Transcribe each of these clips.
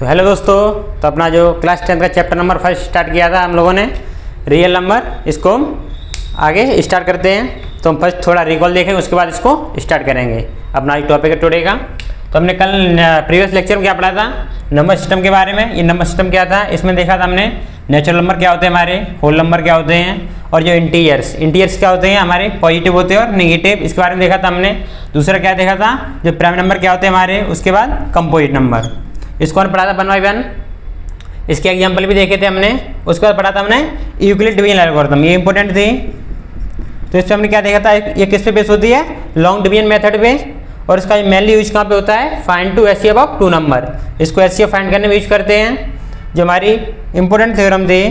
तो हेलो दोस्तों, तो अपना जो क्लास 10 का चैप्टर नंबर 5 स्टार्ट किया था हम लोगों ने रियल नंबर, इसको हम आगे स्टार्ट करते हैं। तो हम फर्स्ट थोड़ा रिकॉल देखेंगे, उसके बाद इसको स्टार्ट करेंगे अपना एक टॉपिक है टुडे का। तो हमने कल प्रीवियस लेक्चर में क्या पढ़ा था, नंबर सिस्टम के बारे में। ये नंबर सिस्टम क्या था, इसमें देखा था हमने नेचुरल नंबर क्या होते हैं, हमारे होल नंबर क्या होते हैं, और जो इंटीजर्स क्या होते हैं, हमारे पॉजिटिव होते हैं और नेगेटिव, इसके बारे में देखा था हमने। दूसरा क्या देखा था, जो प्राइम नंबर क्या होते हैं हमारे, उसके बाद कंपोजिट नंबर, इसको हमने पढ़ा था 1 बाय 1। इसके एग्जाम्पल भी देखे थे हमने। उसके बाद पढ़ा था हमने यूक्लिड डिवीजन एल्गोरिथम, ये इंपॉर्टेंट थी। तो इस पर हमने क्या देखा था, ये किस पे बेस होती है, लॉन्ग डिवीजन मेथड पे, और इसका मेनली यूज कहाँ पे होता है, find to HCF of 2 number. इसको एचसीएफ फाइंड करने में यूज करते हैं। जो हमारी इंपॉर्टेंट थ्योरम थी,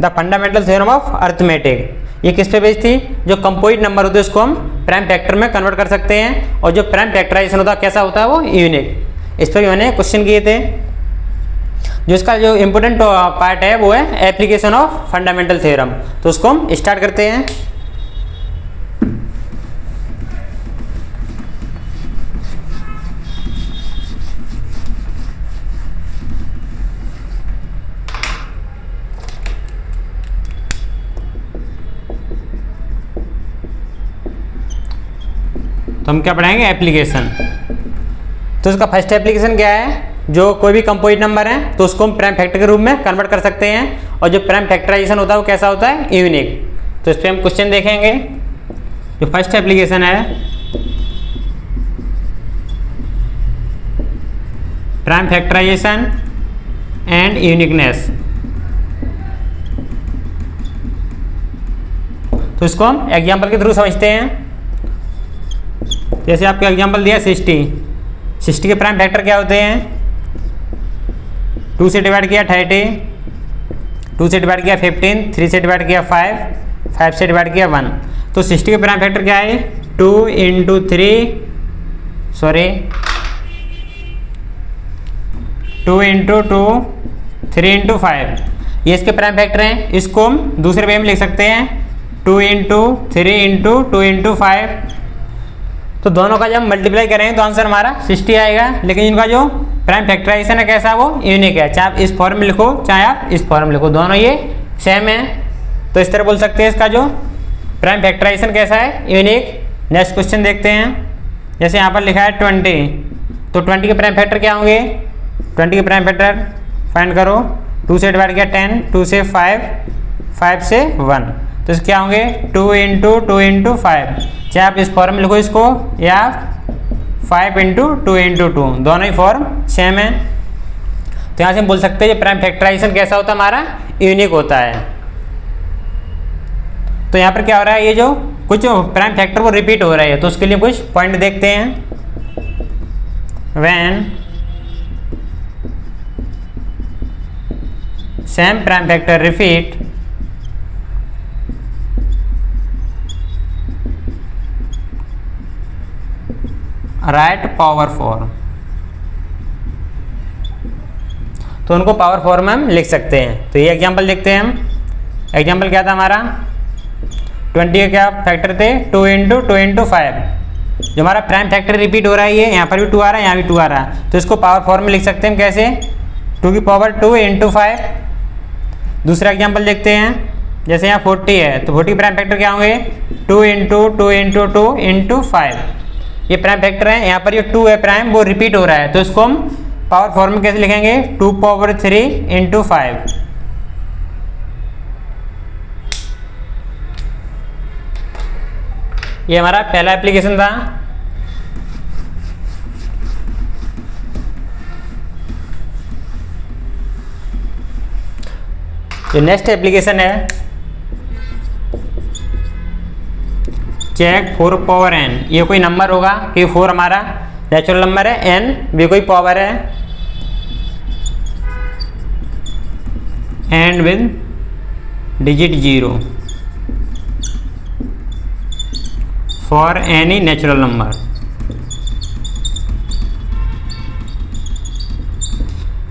the fundamental theorem of arithmetic, ये किस पे बेस्ड थी, जो कंपोजिट नंबर होते हैं उसको हम प्राइम फैक्टर में कन्वर्ट कर सकते हैं, और जो प्राइम फैक्टराइजेशन होता है कैसा होता है, वो यूनिक। इस पर भी मैंने क्वेश्चन किए थे। जो इसका जो इम्पोर्टेंट पार्ट है वो है एप्लीकेशन ऑफ फंडामेंटल थ्योरम। तो उसको हम स्टार्ट करते हैं। तो हम क्या पढ़ाएंगे, एप्लीकेशन। तो इसका फर्स्ट एप्लीकेशन क्या है, जो कोई भी कंपोजिट नंबर है तो उसको हम प्राइम फैक्टर के रूप में कन्वर्ट कर सकते हैं, और जो प्राइम फैक्टराइजेशन होता है वो कैसा होता है, यूनिक। तो इस पर हम क्वेश्चन देखेंगे। जो फर्स्ट एप्लीकेशन है, प्राइम फैक्टराइजेशन एंड यूनिकनेस। तो इसको हम एग्जाम्पल के थ्रू समझते हैं। जैसे आपको एग्जाम्पल दिया 60 के प्राइम फैक्टर क्या होते हैं, 2 से डिवाइड किया 30, 2 से डिवाइड किया 15, 3 से डिवाइड किया 5, 5 से डिवाइड किया 1। तो 60 के प्राइम फैक्टर क्या है, 2 × 3 3 × 5, ये इसके प्राइम फैक्टर हैं। इसको हम दूसरे वे में लिख सकते हैं, 2 × 3 × 2 × 5। तो दोनों का जब मल्टीप्लाई करेंगे तो आंसर हमारा 60 आएगा। लेकिन इनका जो प्राइम फैक्टराइजेशन है कैसा, वो यूनिक है। चाहे आप इस फॉर्म में लिखो चाहे आप इस फॉर्म में लिखो, दोनों ये सेम है। तो इस तरह बोल सकते हैं इसका जो प्राइम फैक्टराइजेशन कैसा है, यूनिक। नेक्स्ट क्वेश्चन देखते हैं। जैसे यहाँ पर लिखा है 20, तो 20 के प्राइम फैक्टर क्या होंगे, 20 के प्राइम फैक्टर फाइंड करो। 2 से डिवाइड किया 10, 2 से 5, 5 से 1। तो क्या होंगे, 2 × 2 × 5। चाहे आप इस फॉर्म में लिखो इसको, या 5 × 2 × 2, दोनों ही फॉर्म सेम है। तो यहाँ से हम बोल सकते हैं प्राइम फैक्टराइजेशन कैसा होता है, हमारा यूनिक होता है। तो यहाँ पर क्या हो रहा है, ये जो कुछ प्राइम फैक्टर वो रिपीट हो रहे हैं, तो उसके लिए कुछ पॉइंट देखते हैं। When same prime factor repeat, right power 4। तो उनको पावर 4 में हम लिख सकते हैं। तो ये एग्जांपल देखते हैं हम। एग्जांपल क्या था हमारा, 20 के क्या फैक्टर थे, 2 × 2 × 5। जो हमारा प्राइम फैक्टर रिपीट हो रहा है, ये यहाँ पर भी 2 आ रहा है, यहाँ भी 2 आ रहा है। तो इसको पावर 4 में लिख सकते हैं हम कैसे, 2 की पावर 2 × 5। दूसरा एग्जाम्पल देखते हैं। जैसे यहाँ 40 है, तो 40 प्राइम फैक्टर क्या होंगे, 2 × 2 × 2 × 5। ये प्राइम फैक्टर है, यहाँ पर ये 2 है प्राइम, वो रिपीट हो रहा है। तो इसको हम पावर 4 में कैसे लिखेंगे, 2 पावर 3 × 5। ये हमारा पहला एप्लीकेशन था। जो नेक्स्ट एप्लीकेशन है, चेक 4 पावर n। ये कोई नंबर होगा कि 4 हमारा नेचुरल नंबर है, n भी कोई पावर है, and with digit 0 for any natural number.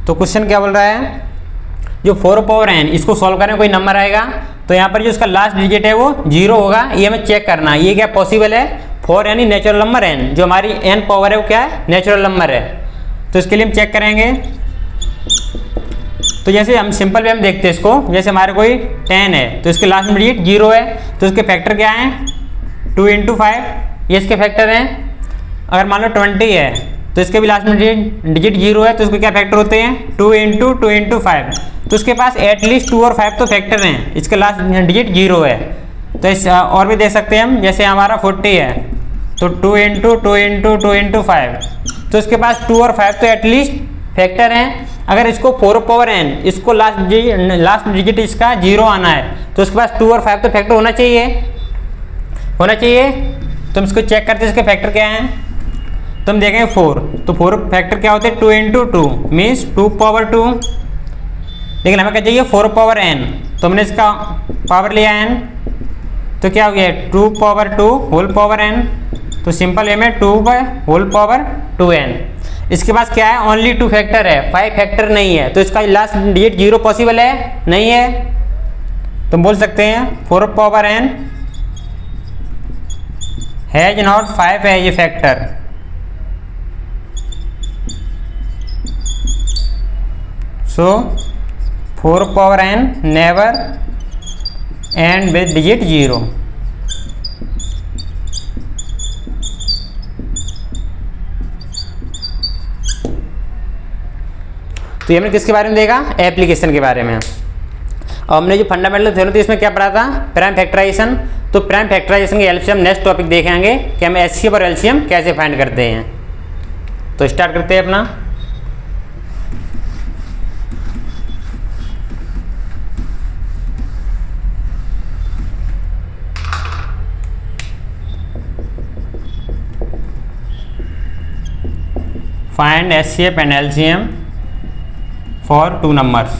तो क्वेश्चन क्या बोल रहा है, जो 4 पावर n, इसको सॉल्व करने में कोई नंबर आएगा, तो यहाँ पर जो इसका लास्ट डिजिट है वो 0 होगा। ये हमें चेक करना है, ये क्या पॉसिबल है, 4 यानी नेचुरल नंबर n, जो हमारी n पावर है वो क्या है, नेचुरल नंबर है। तो इसके लिए हम चेक करेंगे तो जैसे हम सिंपल वे में देखते हैं इसको, जैसे हमारे कोई 10 है तो इसके लास्ट में डिजिट 0 है, तो इसके फैक्टर क्या हैं 2 × 5, ये इसके फैक्टर हैं। अगर मान लो 20 है तो इसके भी लास्ट में डिजिट 0 है, तो इसके क्या फैक्टर होते हैं 2 × 5। तो इसके पास एटलीस्ट 2 और 5 तो फैक्टर हैं, इसके लास्ट डिजिट 0 है। तो इस और भी दे सकते हैं हम, जैसे हमारा 40 है तो 2 × 5, तो इसके पास 2 और 5 तो एटलीस्ट फैक्टर हैं। अगर इसको 4 पावर n, इसको लास्ट डिजिट इसका 0 आना है, तो उसके पास 2 और 5 तो फैक्टर होना चाहिए। तो हम इसको चेक करते हैं इसके फैक्टर क्या हैं, तो हम देखेंगे 4, तो 4 फैक्टर क्या होते हैं 2 × 2 मीन्स 2 पावर 2, लेकिन हमें क्या चाहिए 4 पावर n, तो हमने इसका पावर लिया n, तो क्या हो गया 2 पावर 2 होल पावर n, तो सिंपल वे में 2 होल पावर 2n। इसके पास क्या है ओनली 2 फैक्टर है, 5 फैक्टर नहीं है, तो इसका लास्ट डिजिट 0 पॉसिबल है नहीं है, तो हम बोल सकते हैं 4 power n has not 5 as a factor. So 4 power n never end with digit 0। तो ये हमने किसके बारे में देखा, एप्लीकेशन के बारे में। और हमने जो फंडामेंटल थ्योरम थी इसमें क्या पढ़ा था, प्राइम फैक्टराइजेशन। तो प्राइम फैक्टराइजेशन की हेल्प से हम नेक्स्ट टॉपिक देखेंगे कि हम एचसीएफ और एलसीएम कैसे फाइंड करते हैं। तो स्टार्ट करते हैं अपना। Find HCF and LCM for 2 numbers.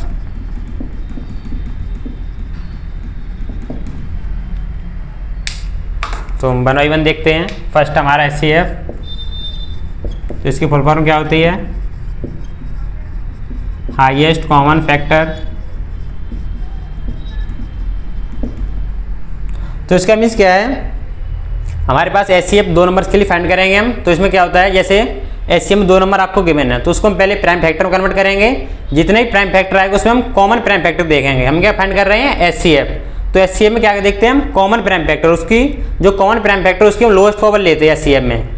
तो हम 1 बाय 1 देखते हैं। फर्स्ट हमारा एचसीएफ, तो इसकी फुल फॉर्म क्या होती है, हाईएस्ट कॉमन फैक्टर। तो इसका मीन्स क्या है, हमारे पास एचसीएफ 2 नंबर्स के लिए फाइंड करेंगे हम। तो इसमें क्या होता है, जैसे एचसीएफ में 2 नंबर आपको गिवन है, तो उसको हम पहले प्राइम फैक्टर में कन्वर्ट करेंगे। जितने भी प्राइम फैक्टर आएगा उसमें हम कॉमन प्राइम फैक्टर देखेंगे। हम क्या फाइंड कर रहे हैं एचसीएफ, तो एचसीएफ में क्या देखते हैं हम कॉमन प्राइम फैक्टर, उसकी जो कॉमन प्राइम फैक्टर उसकी हम लोएस्ट पावर लेते हैं एचसीएफ में।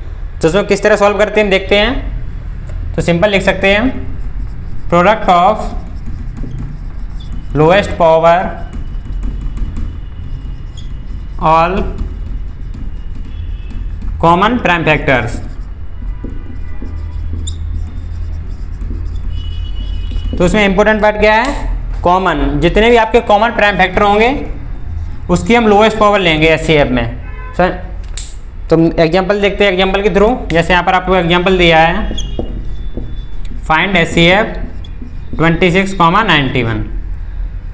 तो उसमें किस तरह सॉल्व करते हैं हम देखते हैं। तो सिंपल लिख सकते हैं product of lowest power all common prime factors. तो उसमें इंपॉर्टेंट पार्ट क्या है, कॉमन, जितने भी आपके कॉमन प्राइम फैक्टर होंगे उसकी हम लोएस्ट पावर लेंगे एचसीएफ में। सर तो एग्जांपल देखते हैं, एग्जांपल के थ्रू। जैसे यहाँ पर आपको एग्जांपल दिया है फाइंड एचसीएफ 26,91।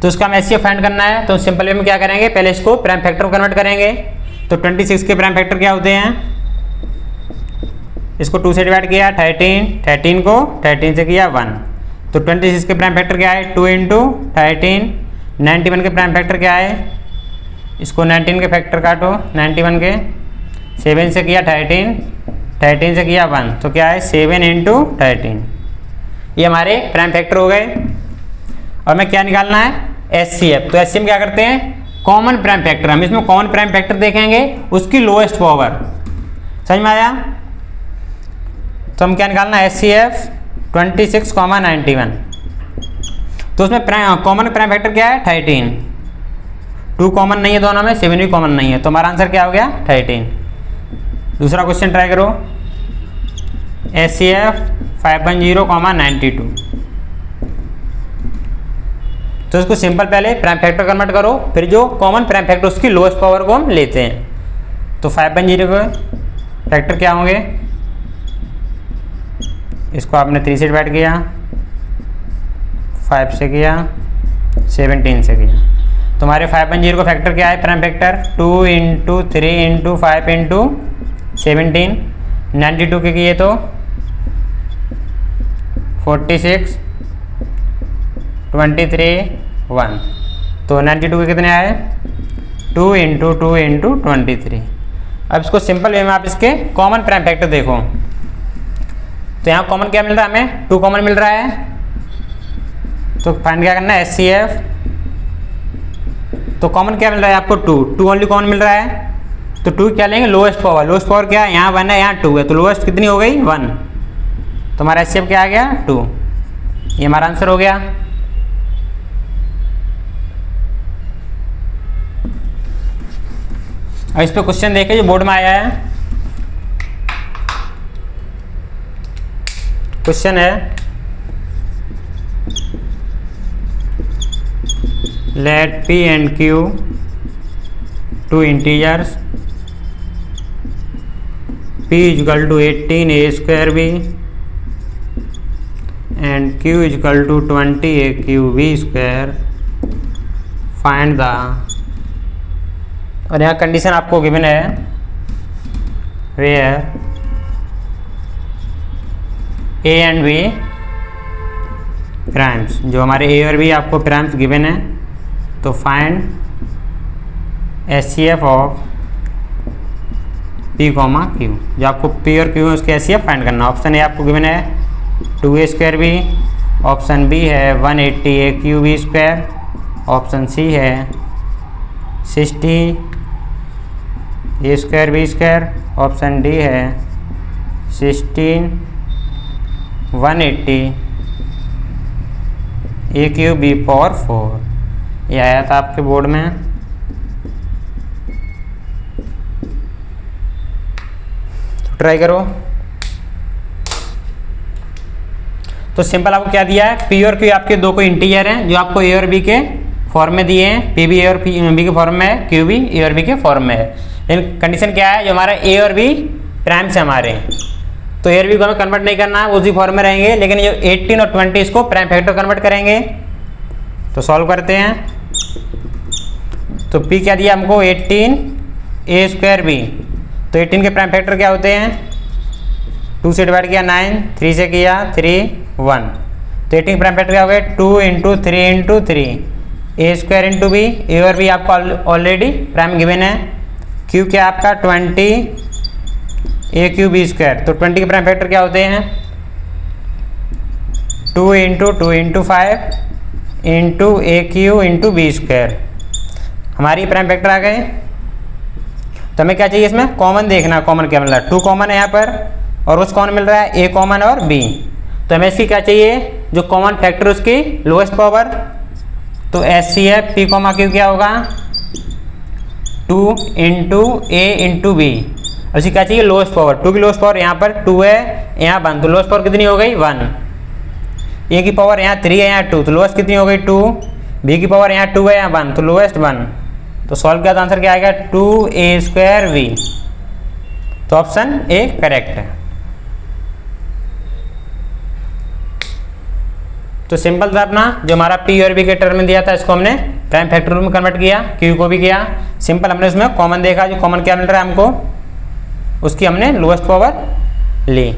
तो उसका हम एचसीएफ फाइंड करना है, तो सिंपल वे में क्या करेंगे, पहले इसको प्राइम फैक्टर में कन्वर्ट करेंगे। तो 26 के प्राइम फैक्टर क्या होते हैं, इसको 2 से डिवाइड किया 13, 13 को 13 से किया 1, तो 26 के प्राइम फैक्टर क्या है 2 × 13। 91 के प्राइम फैक्टर क्या है, इसको 19 के फैक्टर काटो, 91 के 7 से किया 13, 13 से किया 1, तो क्या है 7 × 13। ये हमारे प्राइम फैक्टर हो गए। और हमें क्या निकालना है एचसीएफ। तो एचसीएफ क्या करते हैं कॉमन प्राइम फैक्टर, हम इसमें कॉमन प्राइम फैक्टर देखेंगे उसकी लोएस्ट पावर। समझ में आया। तो हम क्या निकालना है एचसीएफ 26,91। तो उसमें कॉमन प्राइम फैक्टर क्या है 13, 2 कॉमन नहीं है दोनों में, 7 भी कॉमन नहीं है, तो हमारा आंसर क्या हो गया 13। दूसरा क्वेश्चन ट्राई करो, एचसीएफ 510,92। तो इसको सिंपल पहले प्राइम फैक्टर कन्वर्ट करो, फिर जो कॉमन प्राइम फैक्टर उसकी लोएस्ट पावर को हम लेते हैं। तो 510 के फैक्टर क्या होंगे, इसको आपने 3 से डिवाइड किया, 5 से किया, 17 से किया, तो हमारे 510 का फैक्टर क्या है प्राइम फैक्टर 2 × 3 × 5 × 17। 92 के किए तो 46, 23, 1, तो 92 के कितने आए 2 × 2 × 23। अब इसको सिंपल वे में आप इसके कॉमन प्राइम फैक्टर देखो, तो यहाँ कॉमन क्या मिल रहा है हमें 2 कॉमन मिल रहा है, तो फाइंड क्या करना है, HCF। तो कॉमन क्या मिल रहा है आपको, 2 ओनली कॉमन मिल रहा है, तो 2 क्या लेंगे, लोएस्ट पावर क्या है, यहाँ 1 है यहाँ 2 है, तो लोएस्ट कितनी हो गई 1, तो हमारा HCF क्या आ गया 2। ये हमारा आंसर हो गया। अब इस पे क्वेश्चन देखिए जो बोर्ड में आया है। क्वेश्चन है let P and Q two integers P is equal to 18 a square b and Q is equal to 20 a cube b square, find the, और यहाँ कंडीशन आपको गिवन है where a and b primes, जो हमारे a और b आपको primes given है, तो find HCF of P, Q, जो आपको P और Q है उसके HCF फाइंड करना। ऑप्शन ए आपको गिवन है 2a square B, option B है 180 a cube B square, option C है 60 a square B square, option D है 16 180 a क्यू बी पावर 4। ये आया था आपके बोर्ड में। तो ट्राई करो। तो सिंपल आपको क्या दिया है, पी और क्यू आपके दो कोई इंटीजर हैं जो आपको ए और बी के फॉर्म में दिए हैं, पी भी ए और बी के फॉर्म में है, क्यू भी ए और बी के फॉर्म में है। लेकिन कंडीशन क्या है, जो हमारा ए और बी प्राइम से हमारे हैं, तो ए और बी को हमें कन्वर्ट नहीं करना है, उसी फॉर्म में रहेंगे, लेकिन जो 18 और 20 इसको प्राइम फैक्टर कन्वर्ट करेंगे। तो सॉल्व करते हैं। तो P क्या दिया हमको 18 a स्क्वायर बी, तो 18 के प्राइम फैक्टर क्या होते हैं, 2 से डिवाइड किया 9, 3 से किया 3 1, तो 18 प्राइम फैक्टर क्या हो गया 2 into 3 into 3 a square into B, A और बी आपको ऑलरेडी प्राइम गिवन है। Q क्या आपका 20 a क्यू बी स्क्वायर, तो 20 के प्राइम फैक्टर क्या होते हैं 2 into 5 into A cube into B square, हमारी प्राइम फैक्टर आ गए। तो हमें क्या चाहिए इसमें, कॉमन देखना, कॉमन क्या मिल रहा है, 2 कॉमन है यहाँ पर और उस कॉमन मिल रहा है ए कॉमन और बी। तो हमें इसकी क्या चाहिए, जो कॉमन फैक्टर उसकी लोएस्ट पावर, तो HCF P, Q क्या होगा 2 इंटू ए इंटू बी, और उसकी क्या चाहिए लोएस्ट पावर, 2 की लोएस्ट पावर यहाँ पर 2 है, यहाँ 1, तो लोएस्ट पावर कितनी हो गई 1, ए की पावर यहाँ 3 है यहाँ 2, तो लोएस्ट कितनी हो गई 2, बी की पावर यहाँ 2 है यहाँ 1, तो लोएस्ट 1। तो सॉल्व किया तो आंसर क्या आएगा 2a स्क्वायर वी, तो ऑप्शन ए करेक्ट है। तो सिंपल था अपना, जो हमारा P और B के टर्म में दिया था इसको हमने प्राइम फैक्टर में कन्वर्ट किया, Q को भी किया। सिंपल हमने उसमें कॉमन देखा, जो कॉमन क्या मिल रहा है हमको, उसकी हमने लोएस्ट पावर ली।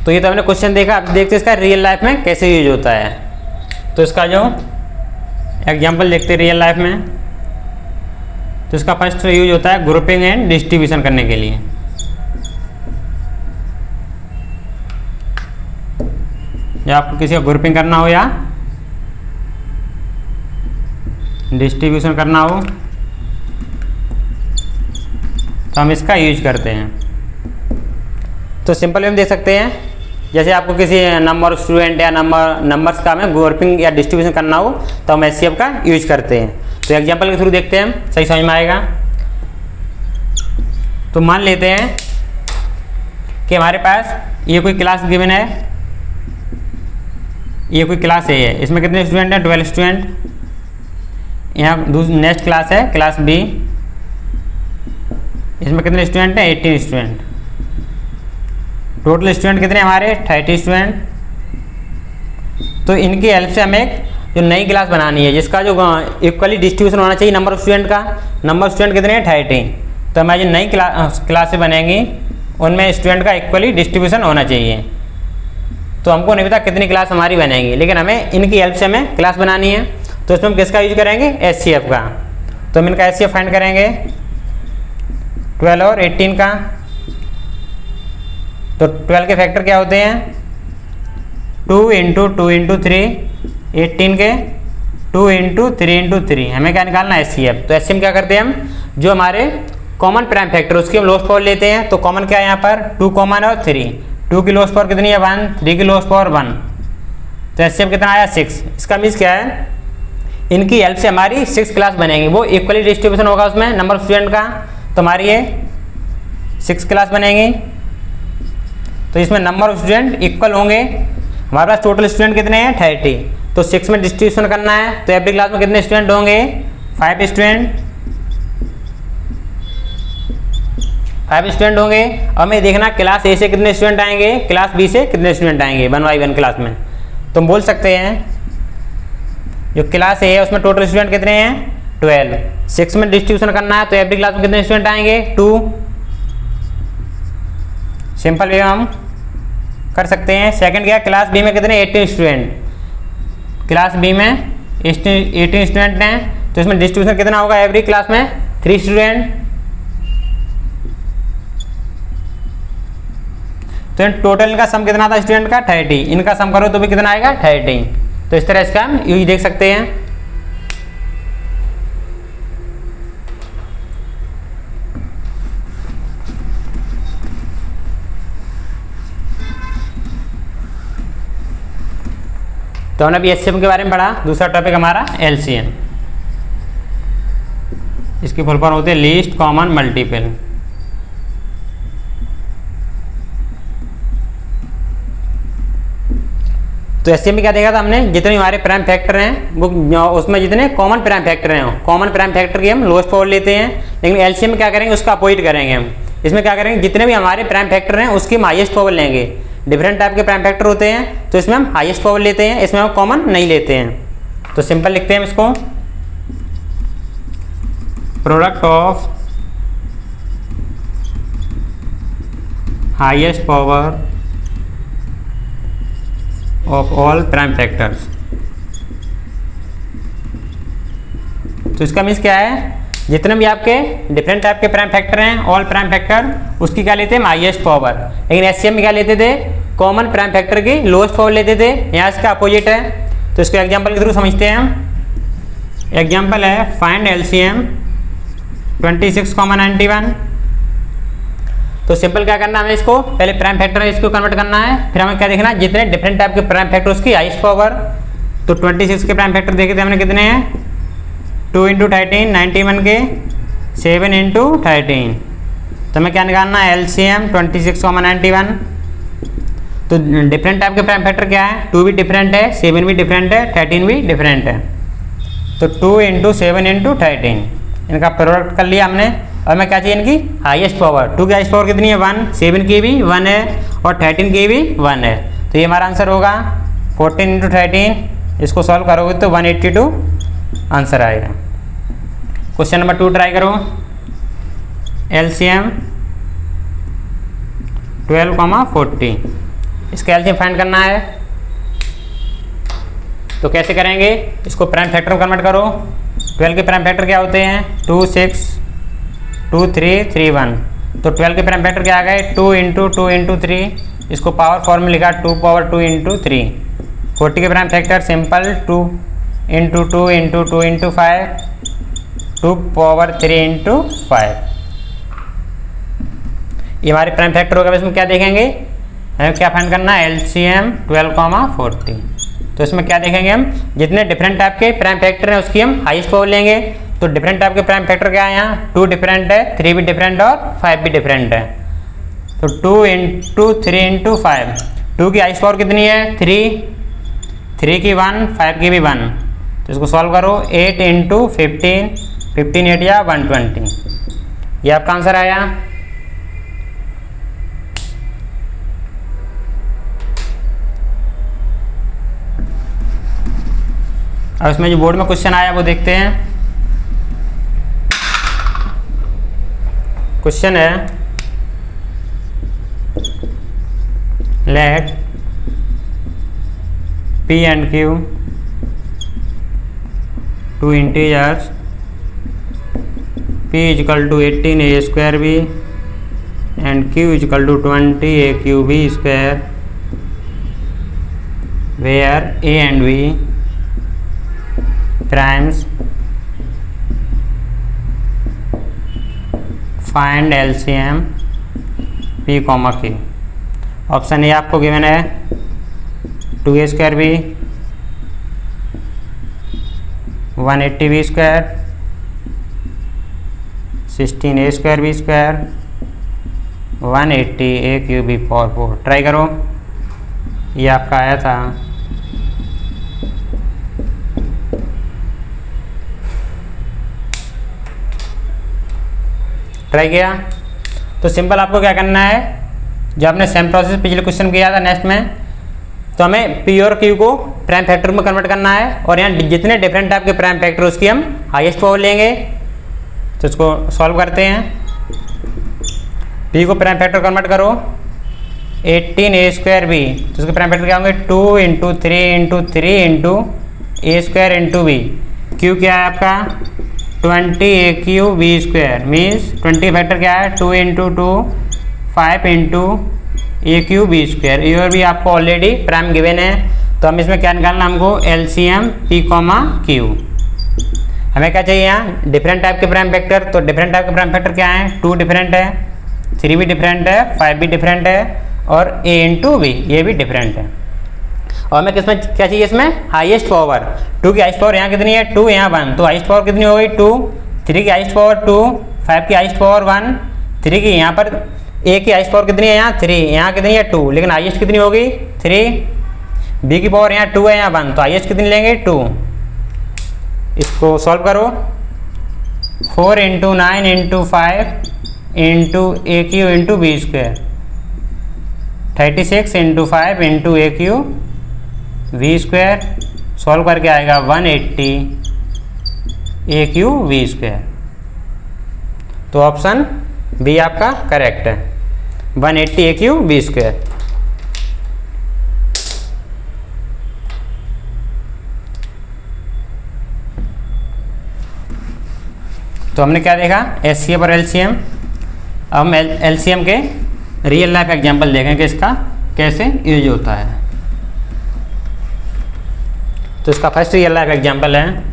तो ये तो हमने क्वेश्चन देखा, अब देखते हैं इसका रियल लाइफ में कैसे यूज होता है। तो इसका जो एग्जांपल देखते हैं रियल लाइफ में, तो इसका फर्स्ट यूज होता है ग्रुपिंग एंड डिस्ट्रीब्यूशन करने के लिए। जब आपको किसी का ग्रुपिंग करना हो या डिस्ट्रीब्यूशन करना हो तो हम इसका यूज करते हैं। तो सिंपल वे में देख सकते हैं, जैसे आपको किसी नंबर स्टूडेंट या नंबर्स का हमें ग्रुपिंग या डिस्ट्रीब्यूशन करना हो तो हम HCF का यूज करते हैं। तो एग्जांपल के थ्रू देखते हैं, हम सही समझ में आएगा। तो मान लेते हैं कि हमारे पास ये कोई क्लास गिवन है, ये कोई क्लास A है, इसमें कितने स्टूडेंट हैं 12 स्टूडेंट। यहाँ नेक्स्ट क्लास है क्लास B, इसमें कितने स्टूडेंट हैं 18 स्टूडेंट। टोटल स्टूडेंट कितने हमारे 30 स्टूडेंट। तो इनकी हेल्प से हमें एक जो नई क्लास बनानी है जिसका जो इक्वली डिस्ट्रीब्यूशन होना चाहिए नंबर ऑफ स्टूडेंट का। नंबर ऑफ स्टूडेंट कितने हैं 30, तो हमारी जो नई क्लासें बनेंगी उनमें स्टूडेंट का इक्वली डिस्ट्रीब्यूशन होना चाहिए। तो हमको नहीं पता कितनी क्लास हमारी बनेगी, लेकिन हमें इनकी हेल्प से हमें क्लास बनानी है। तो इसमें हम किसका यूज करेंगे, HCF का। तो हम इनका HCF फाइंड करेंगे 12 और 18 का। तो 12 के फैक्टर क्या होते हैं, 2 × 2 × 3, 18 के 2 × 3 × 3। हमें क्या निकालना है, HCF। तो HCF क्या करते हैं हम, जो हमारे कॉमन प्राइम फैक्टर उसकी हम लोएस्ट पावर लेते हैं। तो कॉमन क्या है यहाँ पर, 2 कॉमन है और 3। 2 की लोएस्ट पावर कितनी है, 1। 3 की लोएस्ट पावर 1। तो HCF कितना आया, 6। इसका मीन्स क्या है, इनकी हेल्प से हमारी 6 क्लास बनेंगी। वो इक्वली डिस्ट्रीब्यूशन होगा उसमें नंबर ऑफ स्टूडेंट का। तो हमारी ये 6 क्लास बनेंगी। तो इसमें नंबर ऑफ स्टूडेंट इक्वल होंगे। हमारे पास टोटल स्टूडेंट कितने हैं, 30। तो 6 में डिस्ट्रीब्यूशन करना है। तो एवरी क्लास में कितने स्टूडेंट होंगे, 5 स्टूडेंट। 5 स्टूडेंट होंगे। और हमें देखना क्लास ए से कितने स्टूडेंट आएंगे, क्लास बी से कितने स्टूडेंट आएंगे 1 by 1 क्लास में। तो हम बोल सकते हैं जो क्लास ए है उसमें टोटल स्टूडेंट कितने हैं, 12। 6 में डिस्ट्रीब्यूशन करना है तो एवरी क्लास में कितने स्टूडेंट आएंगे, 2। सिंपल वे हम कर सकते हैं। सेकंड क्या, क्लास बी में कितने, 18 स्टूडेंट। क्लास बी में 18 स्टूडेंट हैं। तो इसमें डिस्ट्रीब्यूशन कितना होगा, एवरी क्लास में 3 स्टूडेंट। तो टोटल इनका सम कितना था स्टूडेंट का, 30। इनका सम करो तो भी कितना आएगा, 30। तो इस तरह इसका हम यूज देख सकते हैं। तो हमने अभी HCM के बारे में पढ़ा। दूसरा टॉपिक हमारा LCM। इसकी फुल फॉर्म होती है लीस्ट कॉमन मल्टीपल। तो HCM में क्या देखा था हमने, जितने हमारे प्राइम फैक्टर हैं वो उसमें जितने कॉमन प्राइम फैक्टर हैं, कॉमन प्राइम फैक्टर की हम लोएस्ट पावर लेते हैं। लेकिन LCM में क्या करेंगे, उसका अपोजिट करेंगे हम। इसमें क्या करेंगे, जितने भी हमारे प्राइम फैक्टर हैं उसकी हम हाईएस्ट पावर लेंगे। डिफरेंट टाइप के प्राइम फैक्टर होते हैं तो इसमें हम हाईएस्ट पावर लेते हैं, इसमें हम कॉमन नहीं लेते हैं। तो सिंपल लिखते हैं इसको, product of highest power of all prime factors. तो इसका मीन्स क्या है, जितने भी आपके डिफरेंट टाइप के प्राइम फैक्टर हैं, ऑल प्राइम फैक्टर, उसकी क्या लेते हैं, हाईएस्ट पावर। लेकिन HCM में क्या लेते थे, कॉमन प्राइम फैक्टर की लोएस्ट पावर लेते थे। यहाँ इसका अपोजिट है। तो इसको एग्जांपल के थ्रू समझते हैं हम। एग्जांपल है फाइंड LCM 26, 91। तो सिंपल क्या करना है, हमें इसको पहले प्राइम फैक्टर है इसको कन्वर्ट करना है। फिर हमें क्या देखना है, जितने डिफरेंट टाइप के प्राइम फैक्टर उसकी हाईएस्ट पावर। तो 26 के प्राइम फैक्टर देखे थे हमने कितने हैं, 2 × 13, 91 के 7 × 13। तो हमें क्या निकालना है, LCM 26, 91। तो डिफरेंट टाइप के प्राइम फैक्टर क्या है, 2 भी डिफरेंट है, 7 भी डिफरेंट है, 13 भी डिफरेंट है। तो 2 × 7 × 13 इनका प्रोडक्ट कर लिया हमने। और मैं क्या चाहिए, इनकी हाईएस्ट पावर। 2 की हाईएस्ट पावर कितनी है, 1। 7 की भी 1 है और 13 की भी 1 है। तो ये हमारा आंसर होगा 14 × 13। इसको सॉल्व करोगे तो 182 आंसर आएगा। क्वेश्चन नंबर 2 ट्राई करो। LCM 12, 40। इसका LCM फाइंड करना है। तो कैसे करेंगे, इसको प्राइम फैक्टर में कन्वर्ट करो। 12 के प्राइम फैक्टर क्या होते हैं, 2, 6, 2, 3, 3, 1। तो 12 के प्राइम फैक्टर क्या आ गए, 2 × 2 × 3। इसको पावर फॉर्म में लिखा 2 पावर 2 × 3। 40 के प्राइम फैक्टर सिंपल 2 × 2 × 2 × 5, 2 पावर 3 × 5। ये हमारे प्राइम फैक्टर होगा। इसमें क्या देखेंगे, हमें क्या फाइंड करना है, LCM 12, 40। तो इसमें क्या देखेंगे हम, जितने डिफरेंट टाइप के प्राइम फैक्टर हैं उसकी हम हाईएस्ट पावर लेंगे। तो डिफरेंट टाइप के प्राइम फैक्टर क्या है, यहाँ 2 डिफरेंट है, 3 भी डिफरेंट और 5 भी डिफरेंट है। तो 2 × 3 × 5। 2 की हाईएस्ट पावर कितनी है, 3, 3 की 1, 5 की भी 1। तो इसको सॉल्व करो, 8 × 15, 15 8 या 120। ये आपका आंसर आया। अब इसमें जो बोर्ड में क्वेश्चन आया वो देखते हैं। क्वेश्चन है let P and Q two integers P is equal to 18 a square b and Q is equal to 20 a cube b square, where a and b primes, find LCM P, Q। Option A आपको given है 2a square B 180 b square 16a square B square 180 a cube B power 4। Try करो, ये आपका आया था। Try किया तो simple आपको क्या करना है, जो आपने सेम प्रोसेस पिछले क्वेश्चन किया था नेक्स्ट में, तो हमें P और Q को प्राइम फैक्टर में कन्वर्ट करना है और यहाँ जितने डिफरेंट टाइप के प्राइम फैक्टर उसकी हम हाईएस्ट पावर लेंगे। तो इसको सॉल्व करते हैं। P को प्राइम फैक्टर कन्वर्ट करो 18a स्क्वायर बी, तो उसके प्राइम फैक्टर क्या होंगे 2 into 3 into 3 into A square into B. Q क्या है आपका 20 a cube B square, means 20 factor क्या है 2 into 2 5 into A cube B square. ये और भी आपको ऑलरेडी प्राइम गिवन है, तो हम इसमें क्या निकालना हमको LCM P, Q। हमें क्या चाहिए यहाँ डिफरेंट टाइप के प्राइम फैक्टर। तो डिफरेंट टाइप के प्राइम फैक्टर क्या है 2 डिफरेंट है, 3 भी डिफरेंट है, 5 भी डिफरेंट है और a इंटू बी ये भी डिफरेंट है। और हमें किसमें क्या चाहिए, इसमें हाईएस्ट पावर। 2 की हाईएस्ट पावर यहाँ कितनी है 2, यहाँ 1, तो हाईएस्ट पावर कितनी हो गई 2। 3 की हाईएस्ट पावर 2, 5 की हाईएस्ट पावर 1, 3 की यहाँ पर a की हाईएस्ट पावर कितनी है यहाँ 3, यहाँ कितनी है 2, लेकिन हाईएस्ट कितनी होगी 3। b की पावर यहाँ 2 है, यहाँ 1, तो हाईएस्ट कितनी लेंगे 2। इसको सॉल्व करो 4 into 9 into 5 into A cube into B square 36 into 5 into A cube B square. Solve करके आएगा 180 ए क्यू वी स्क्वायर। तो ऑप्शन बी आपका करेक्ट है, 180 ए क्यू वी स्क्वायर। तो हमने क्या देखा HCF और LCM। अब हम LCM के रियल लाइफ एग्जांपल देखें कि इसका कैसे यूज होता है। तो इसका फर्स्ट रियल लाइफ एग्जांपल है,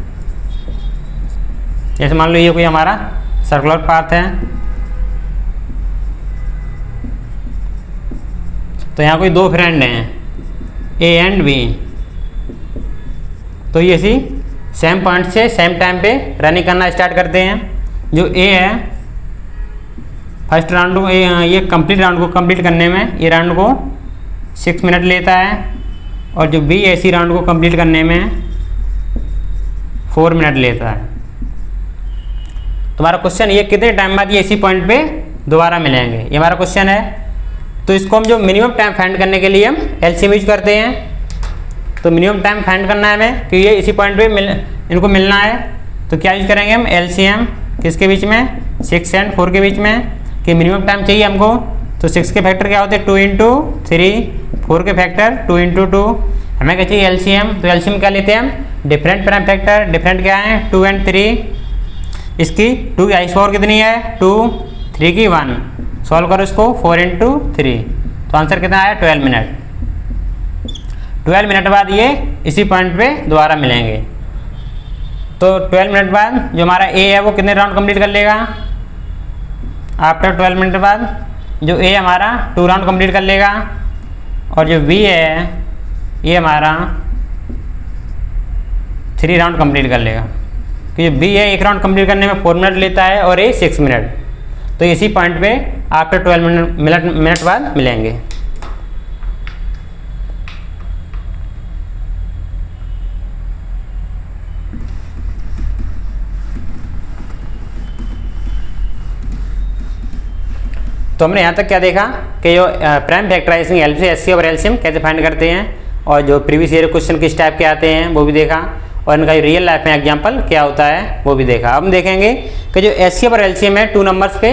जैसे मान लो ये कोई हमारा सर्कुलर पाथ है, तो यहाँ कोई 2 फ्रेंड हैं A एंड B, तो ये इसी सेम पॉइंट से सेम टाइम पे रनिंग करना स्टार्ट करते हैं। जो A है फर्स्ट राउंड को ये कंप्लीट राउंड को कंप्लीट करने में ये राउंड को 6 मिनट लेता है, और जो B है इसी राउंड को कंप्लीट करने में 4 मिनट लेता है। तुम्हारा क्वेश्चन ये कितने टाइम बाद ये इसी पॉइंट पे दोबारा मिलेंगे, ये हमारा क्वेश्चन है। तो इसको हम जो मिनिमम टाइम फाइंड करने के लिए हम LCM यूज करते हैं। तो मिनिमम टाइम फाइंड करना है हमें कि ये इसी पॉइंट पे इनको मिलना है, तो क्या यूज करेंगे हम LCM किसके बीच में 6 एंड 4 के बीच में, कि मिनिमम टाइम चाहिए हमको। तो 6 के फैक्टर क्या होते हैं 2 इंटू 3, 4 के फैक्टर 2 इंटू 2। हमें क्या चाहिए LCM, तो LCM क्या लेते हैं हम डिफरेंट प्राइम फैक्टर। डिफरेंट क्या है 2 एंड 3। इसकी 2 की हाईएस्ट पावर कितनी है 2, 3 की 1। सॉल्व करो इसको 4 इंटू 3, तो आंसर कितना आया 12 मिनट। 12 मिनट बाद ये इसी पॉइंट पे दोबारा मिलेंगे। तो 12 मिनट बाद जो हमारा A है वो कितने राउंड कंप्लीट कर लेगा। आफ्टर 12 मिनट बाद जो A हमारा 2 राउंड कंप्लीट कर लेगा, और जो B है ये हमारा 3 राउंड कंप्लीट कर लेगा। तो जो B है 1 राउंड कंप्लीट करने में 4 मिनट लेता है और A 6 मिनट। तो इसी पॉइंट पे आफ्टर 12 मिनट बाद मिलेंगे। तो हमने यहाँ तक क्या देखा कि जो प्राइम फैक्टराइजिंग हेल्प से HCF और LCM कैसे फाइंड करते हैं, और जो प्रीवियस ईयर क्वेश्चन किस टाइप के आते हैं वो भी देखा, और इनका रियल लाइफ में एग्जांपल क्या होता है वो भी देखा। अब हम देखेंगे कि जो HCF और LCM है 2 नंबर्स पे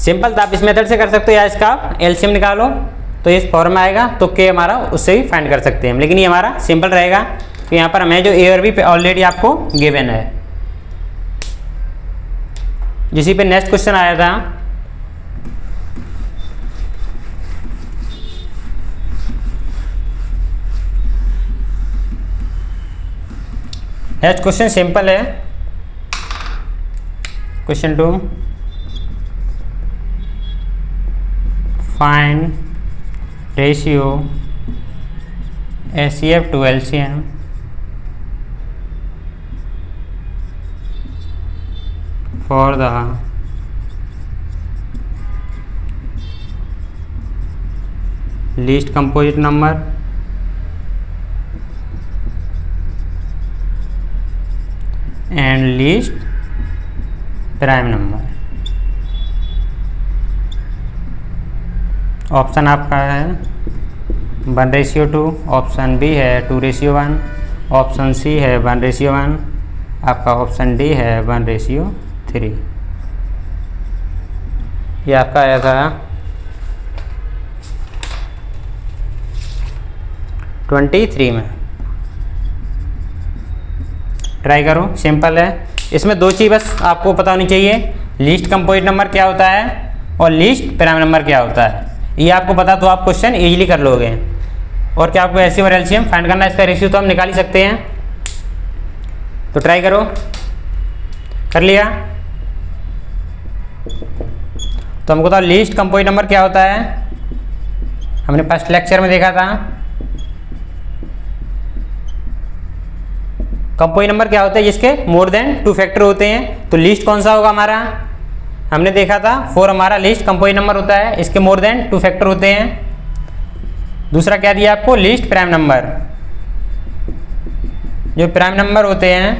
सिंपल तो आप इस मेथड से कर सकते हो या इसका आप एलसीएम निकालो तो इस फॉर्म में आएगा, तो के हमारा उससे भी फाइंड कर सकते हैं हम, लेकिन ये हमारा सिंपल रहेगा। तो यहाँ पर हमें जो ए और बी पे ऑलरेडी आपको गिवन है। जिसी पे नेक्स्ट क्वेश्चन आया था, नेक्स्ट क्वेश्चन सिंपल है, question 2, find ratio HCF to LCM for the least composite number and least prime number। Option आपका है 1:2, ऑप्शन बी है 2:1, ऑप्शन सी है 1:1, आपका ऑप्शन डी है 1:3। ये आपका आया था 23 में। ट्राई करो, सिंपल है। इसमें दो चीज़ बस आपको पता होनी चाहिए, लीस्ट कंपोजिट नंबर क्या होता है और लीस्ट प्राइम नंबर क्या होता है। ये आपको पता तो आप क्वेश्चन इजीली कर लोगे। और क्या आपको एलसीएम और एलसीएम फाइंड करना है, इसका रेशियो तो हम निकाल ही सकते हैं। तो ट्राई करो, कर लिया। तो हमको तो लीस्ट कंपोजिट नंबर क्या होता है, हमने फर्स्ट लेक्चर में देखा था। कंपोजिट नंबर क्या होता है, जिसके मोर देन 2 फैक्टर होते हैं। तो लीस्ट कौन सा होगा हमारा, हमने देखा था 4 हमारा लीस्ट कंपोजिट नंबर होता है, इसके मोर देन 2 फैक्टर होते हैं। दूसरा क्या दिया आपको, लीस्ट प्राइम नंबर। जो प्राइम नंबर होते हैं,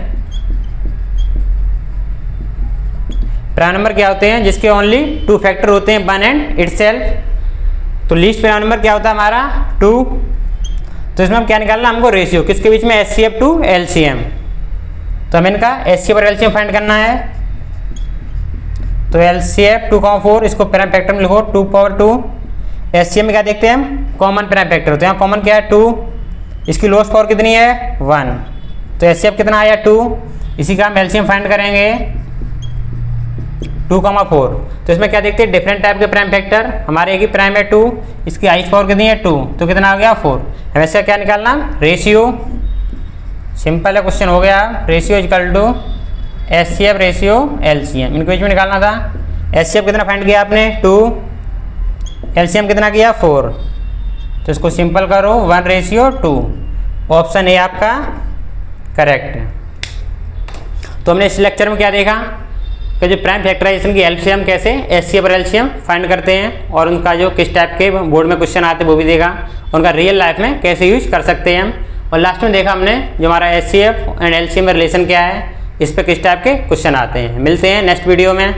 प्राइम नंबर क्या होते हैं, जिसके ओनली 2 फैक्टर होते हैं, 1 एंड इटसेल्फ। तो लीस्ट प्राइम नंबर क्या होता है हमारा 2। तो इसमें हम क्या निकालना, हमको रेशियो किसके बीच में, HCF to LCM। तो हमें इनका HCF और LCM फाइंड करना है। तो LCF 2,4, इसको प्राइम फैक्टर में लिखो 2/2। HCM में क्या देखते हैं हम, कॉमन प्राइम फैक्टर। तो यहाँ कॉमन क्या है 2, इसकी लोएस्ट पावर कितनी है 1। तो HCF कितना आया 2, इसी का हम LCM फाइंड करेंगे 2,4। तो इसमें क्या देखते हैं, डिफरेंट टाइप के प्राइम फैक्टर। हमारे एक ही प्राइम है 2, इसकी हाईएस्ट पावर कितनी है 2, तो कितना आ गया 4। वैसे क्या निकालना, रेशियो। सिंपल है, क्वेश्चन हो गया। Ratio equal to HCF ratio LCM, इनको बीच में निकालना था। HCF कितना फाइंड किया आपने 2, LCM कितना किया 4। तो इसको सिंपल करो 1:2। ऑप्शन ए आपका करेक्ट है। तो हमने इस लेक्चर में क्या देखा कि जो प्राइम फैक्टराइजेशन की हेल्प से हम कैसे HCF और LCM फाइंड करते हैं, और उनका जो किस टाइप के बोर्ड में क्वेश्चन आते हैं वो भी देखा, उनका रियल लाइफ में कैसे यूज कर सकते हैं हम। और लास्ट में देखा हमने जो हमारा HCF एंड LCM में रिलेशन क्या है, इस पर किस टाइप के क्वेश्चन आते हैं। मिलते हैं नेक्स्ट वीडियो में।